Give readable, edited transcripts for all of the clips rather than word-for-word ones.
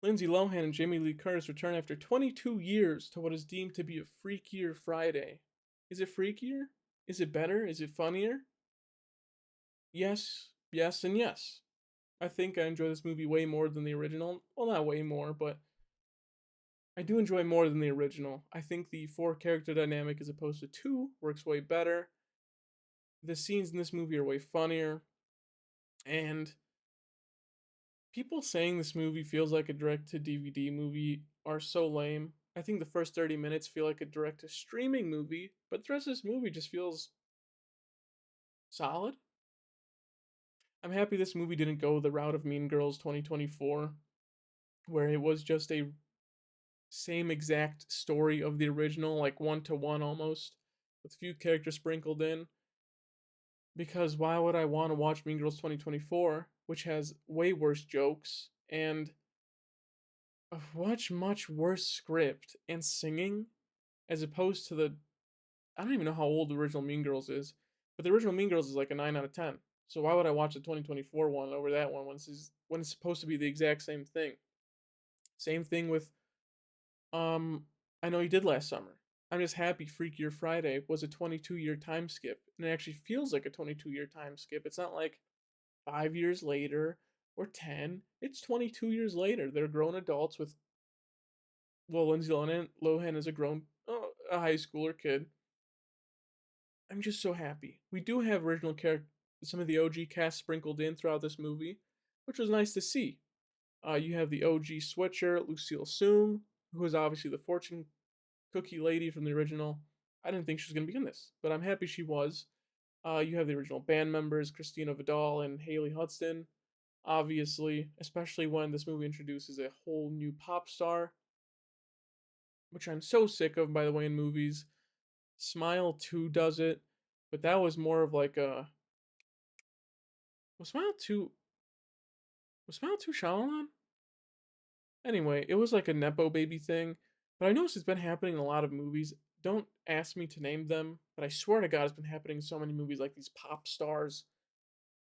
Lindsay Lohan and Jamie Lee Curtis return after 22 years to what is deemed to be a Freakier Friday. Is it freakier? Is it better? Is it funnier? Yes, yes, and yes. I think I enjoy this movie way more than the original. Well, not way more, but I do enjoy more than the original. I think the four character dynamic as opposed to two works way better. The scenes in this movie are way funnier, and people saying this movie feels like a direct to DVD movie are so lame. I think the first 30 minutes feel like a direct to streaming movie, but the rest of this movie just feels solid. I'm happy this movie didn't go the route of Mean Girls 2024, where it was just a same exact story of the original, like one to one almost, with a few characters sprinkled in. Because why would I want to watch Mean Girls 2024, which has way worse jokes and a much worse script and singing, as opposed to the I don't even know how old the original Mean Girls is, but the original Mean Girls is like a 9 out of 10. So why would I watch the 2024 one over that one when it's supposed to be the exact same thing? Same thing with I know you did last summer. I'm just happy Freakier Friday was a 22-year time skip, and it actually feels like a 22-year time skip. It's not like 5 years later or 10. It's 22 years later. They're grown adults with, well, Lohan is a grown, a high schooler kid. I'm just so happy. We do have original character, some of the OG cast sprinkled in throughout this movie, which was nice to see. You have the OG Switcher, Lucille Soom, who is obviously the fortune cookie lady from the original. I didn't think she was going to be in this, but I'm happy she was. You have the original band members, Christina Vidal and Haley Hudson, obviously, especially when this movie introduces a whole new pop star, which I'm so sick of, by the way, in movies. Smile 2 does it, but that was more of like a. Was Smile 2. Was Smile 2 Shyamalan? Anyway, it was like a Nepo baby thing, but I noticed it's been happening in a lot of movies. Don't ask me to name them, but I swear to God, it's been happening in so many movies like these pop stars.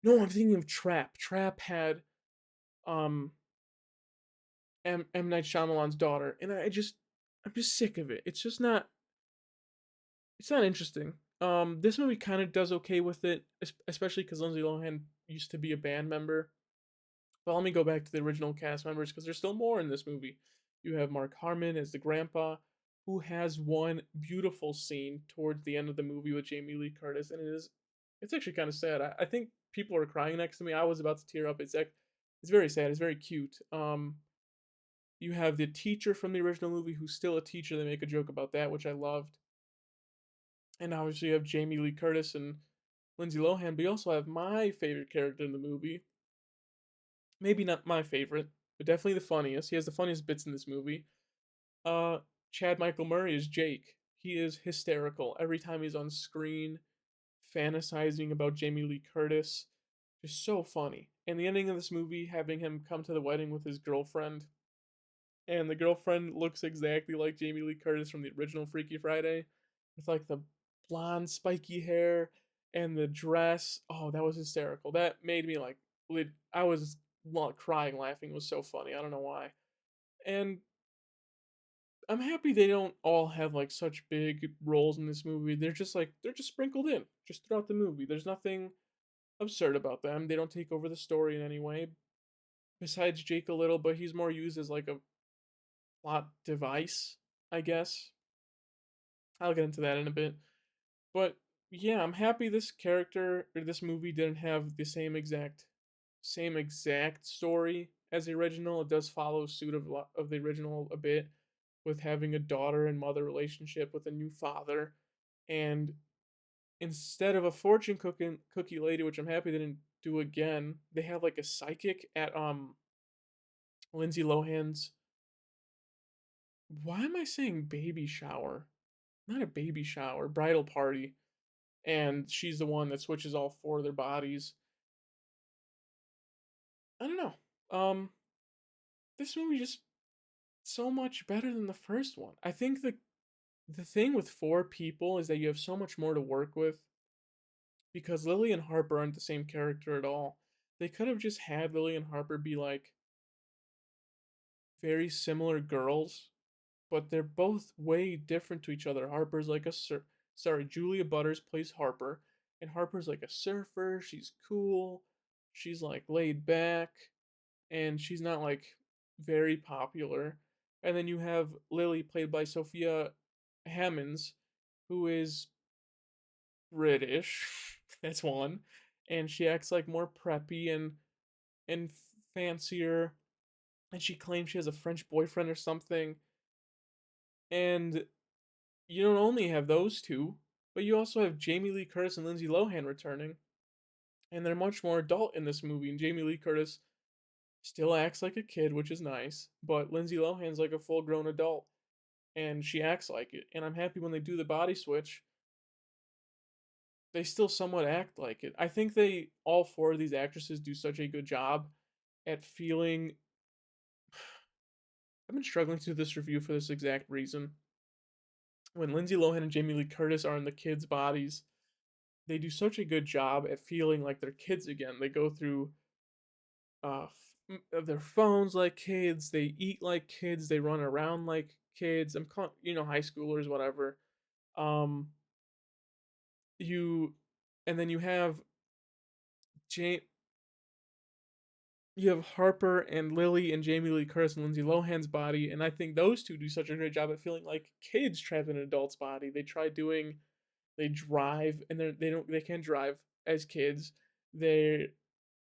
No, I'm thinking of Trap. Trap had um M Night Shyamalan's daughter, and I'm just sick of it. It's not interesting. This movie kind of does okay with it, especially because Lindsay Lohan used to be a band member. But let me go back to the original cast members because there's still more in this movie. You have Mark Harmon as the grandpa, who has one beautiful scene towards the end of the movie with Jamie Lee Curtis, and it's actually kind of sad. I think people are crying next to me. I was about to tear up. It's very sad. It's very cute. You have the teacher from the original movie who's still a teacher. They make a joke about that, which I loved. And obviously you have Jamie Lee Curtis and Lindsay Lohan, but you also have my favorite character in the movie. Maybe not my favorite, but definitely the funniest. He has the funniest bits in this movie. Uh, Chad Michael Murray is Jake. He is hysterical every time he's on screen, fantasizing about Jamie Lee Curtis. Just so funny. And the ending of this movie, having him come to the wedding with his girlfriend, and the girlfriend looks exactly like Jamie Lee Curtis from the original Freaky Friday, with like the blonde spiky hair and the dress. Oh, that was hysterical. That made me like I was crying laughing. It was so funny. I don't know why. And I'm happy they don't all have like such big roles in this movie. They're just sprinkled in just throughout the movie. There's nothing absurd about them. They don't take over the story in any way. Besides Jake a little, but he's more used as like a plot device, I guess. I'll get into that in a bit. But yeah, I'm happy this character or this movie didn't have the same exact story as the original. It does follow suit of the original a bit with having a daughter and mother relationship with a new father, and instead of a cookie lady, which I'm happy they didn't do again, they have like a psychic at Lindsay Lohan's. Why am I saying baby shower? Not a baby shower, bridal party, and she's the one that switches all four of their bodies. I don't know. This movie just so much better than the first one. I think the thing with four people is that you have so much more to work with because Lily and Harper aren't the same character at all. They could have just had Lily and Harper be like very similar girls, but they're both way different to each other. Harper's like a sorry, Julia Butters plays Harper, and Harper's like a surfer. She's cool. She's like laid back, and she's not like very popular. And then you have Lily played by Sophia Hammonds, who is British. That's one, and she acts like more preppy and fancier, and she claims she has a French boyfriend or something. And you don't only have those two, but you also have Jamie Lee Curtis and Lindsay Lohan returning, and they're much more adult in this movie. And Jamie Lee Curtis still acts like a kid, which is nice, but Lindsay Lohan's like a full-grown adult, and she acts like it. And I'm happy when they do the body switch, they still somewhat act like it. I think they all four of these actresses do such a good job at feeling. I've been struggling to do this review for this exact reason. When Lindsay Lohan and Jamie Lee Curtis are in the kids' bodies, they do such a good job at feeling like they're kids again. They go through their phones like kids. They eat like kids. They run around like kids. I'm calling, high schoolers, whatever. Um, you, and then Jane, you have Harper and Lily and Jamie Lee Curtis and Lindsay Lohan's body, and I think those two do such a great job at feeling like kids trapped in an adult's body. They drive, and they can't drive as kids. They're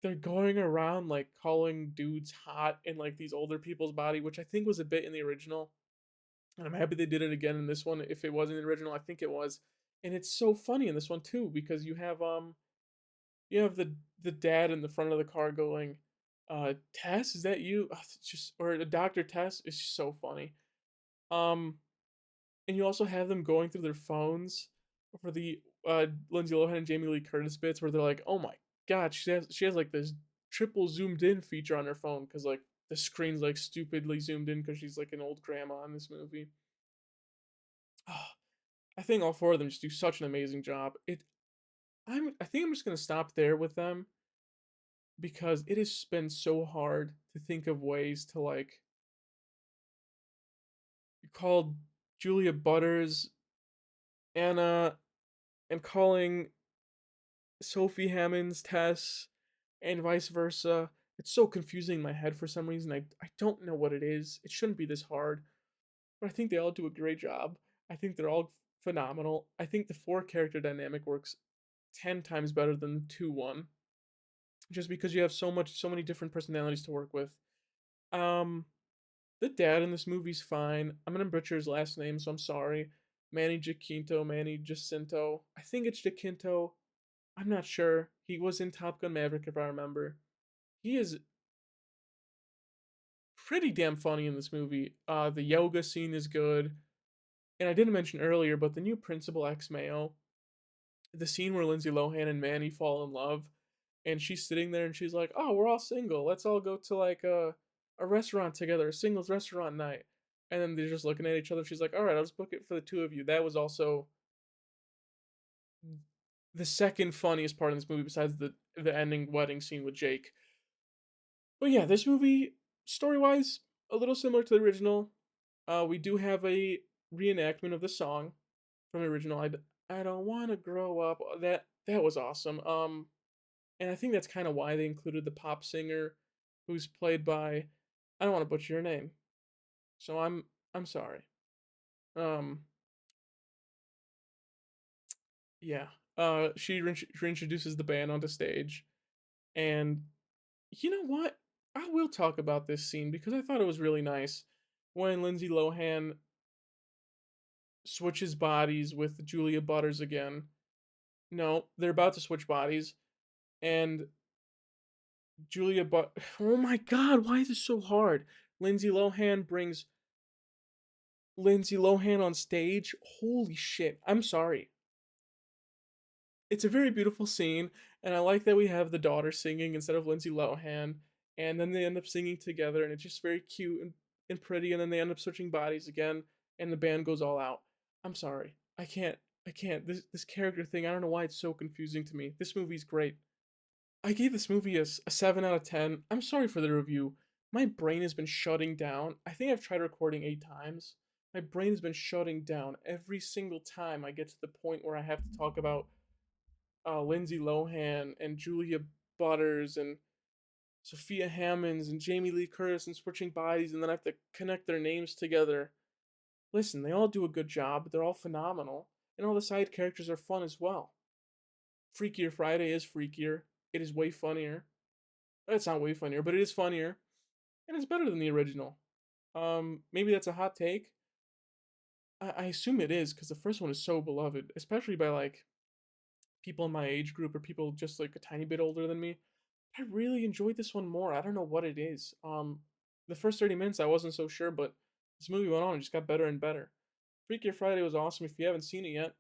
they're going around like calling dudes hot in like these older people's body, which I think was a bit in the original. And I'm happy they did it again in this one. If it wasn't in the original, I think it was. And it's so funny in this one too, because you have the dad in the front of the car going, Tess, is that you? It's just or Dr. Tess. It's just so funny. Um and you also have them going through their phones for the Lindsay Lohan and Jamie Lee Curtis bits where they're like, "Oh my god, she has like this triple zoomed in feature on her phone because like the screen's like stupidly zoomed in because she's like an old grandma in this movie." Oh, I think all four of them just do such an amazing job. I think I'm just gonna stop there with them because it has been so hard to think of ways to like call Julia Butters Anna and calling Sophie Hammond's Tess and vice versa. It's so confusing in my head for some reason. I don't know what it is. It shouldn't be this hard, but I think they all do a great job. I think they're all phenomenal. I think the four character dynamic works 10 times better than the 2 1 just because you have so many different personalities to work with. Um the dad in this movie's fine. I'm gonna butcher his last name, so I'm sorry. Manny Jacinto. I think it's Jacinto. I'm not sure. He was in Top Gun Maverick if I remember. He is pretty damn funny in this movie. The yoga scene is good. And I didn't mention earlier, but the new Principal X Mayo, the scene where Lindsay Lohan and Manny fall in love, and she's sitting there and she's like, "Oh, we're all single. Let's all go to like a restaurant together, a singles restaurant night." And then they're just looking at each other. She's like, "All right, I'll just book it for the two of you." That was also the second funniest part of this movie, besides the ending wedding scene with Jake. But yeah, this movie, story wise, a little similar to the original. We do have a reenactment of the song from the original. I don't want to grow up. That was awesome. And I think that's kind of why they included the pop singer, who's played by, I don't want to butcher your name, so I'm sorry. Um, yeah. She reintroduces the band onto stage, and you know what? I will talk about this scene because I thought it was really nice when Lindsay Lohan switches bodies with Julia Butters again. No, they're about to switch bodies, and Oh my god, why is this so hard? Lindsay Lohan brings Lindsay Lohan on stage. Holy shit! I'm sorry. It's a very beautiful scene, and I like that we have the daughter singing instead of Lindsay Lohan, and then they end up singing together, and it's just very cute and pretty, and then they end up switching bodies again, and the band goes all out. I'm sorry. I can't. This character thing, I don't know why it's so confusing to me. This movie's great. I gave this movie a 7 out of 10. I'm sorry for the review. My brain has been shutting down. I think I've tried recording 8 times. My brain has been shutting down every single time I get to the point where I have to talk about Lindsay Lohan and Julia Butters and Sophia Hammonds and Jamie Lee Curtis and switching bodies, and then I have to connect their names together. Listen, they all do a good job. They're all phenomenal, and all the side characters are fun as well. Freakier Friday is freakier. It is way funnier. It's not way funnier, but it is funnier, and it's better than the original. Maybe that's a hot take. I assume it is because the first one is so beloved, especially by like people in my age group or people just like a tiny bit older than me. I really enjoyed this one more. I don't know what it is. The first 30 minutes I wasn't so sure, but this movie went on and just got better and better. Freakier Friday was awesome. If you haven't seen it yet,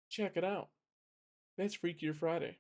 check it out. That's Freakier Friday.